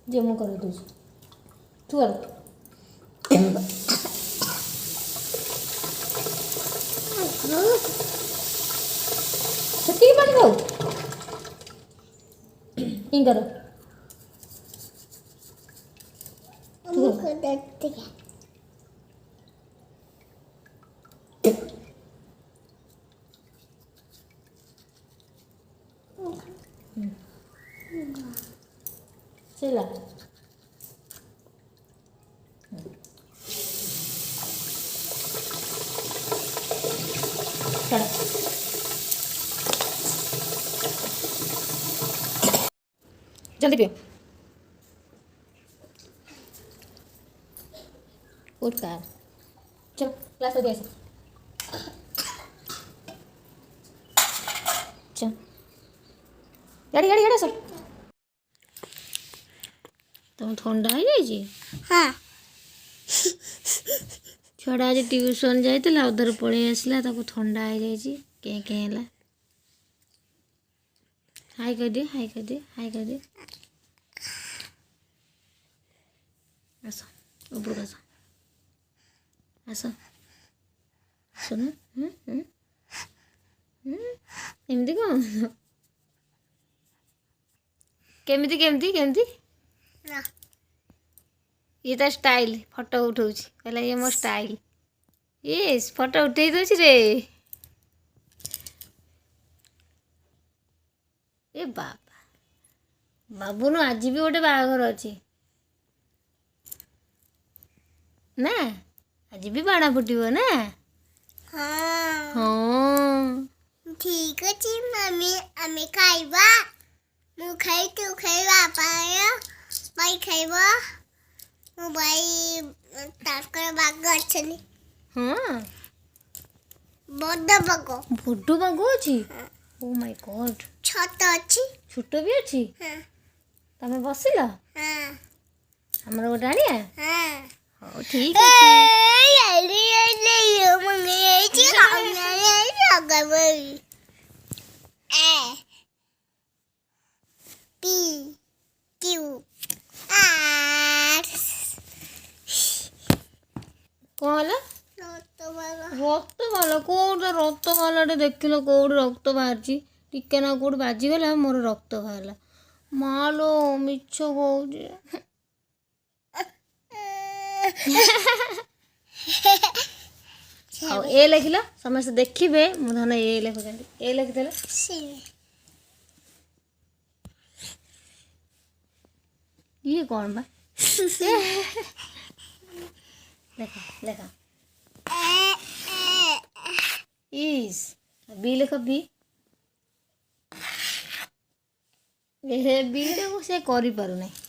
ଯେ ମୁଁ କରିଦେଉଛି ତୁ କର ସେତିକି ପାଣି ଖାଉ ହିଁ କର ସେଇଲା ଛାଡ଼ जल्दी पियो उठ कर चलो क्लास हो गया चल गाड़ी गाड़ी गाड़ी सब तुम ठंडा हो जाइए हाँ छुआटा आज ट्यूशन जाइला उधर पड़े आसला ठंडा हो जाइए कें कें हाय कर दिए हाय कर दिए हाय कर दिए आस ऊपर आस आस सुन एमती कौन केमती केमती केमती ना ये तो स्टाइल फोटो उठाऊ कहला ये मो स्टाइल ये फोटो उठे दे रे ए बाबा बाबू नो आज भी गोटे बाहाघर अच्छी ना आज भी बाण फुटब ना हाँ हाँ ठीक अच्छे मम्मी आमे खाइबा मु खाई तू खाई बापा भाई खाइबा मु भाई ताकर बाग अच्छनी हाँ बड़ बाग बड़ बाघ अच्छी ओ माय गॉड छत अच्छी छोट भी अच्छी हाँ तमें बसिल हाँ हमर गोटे आनिया हाँ हाँ ठीक है कौन रक्त बाला कौटे रक्त बालाटे देखिल कौटे रक्त बाहर टिके ना कौटे बाजीगला मोर रक्त बाहर मालो मिछ कौच ଆଉ ଏ ଲେଖିଲ ସମସ୍ତେ ଦେଖିବେ ମୁଁ ଧନ ଏ ଲେଖୁଛନ୍ତି ଏ ଲେଖିଦେଲେ ଇଏ କ'ଣ ବା ଲେଖ ଲେଖ ଇସ୍ ବି ଲେଖ ବି ଏ ବିଟାକୁ ସେ କରିପାରୁନାହିଁ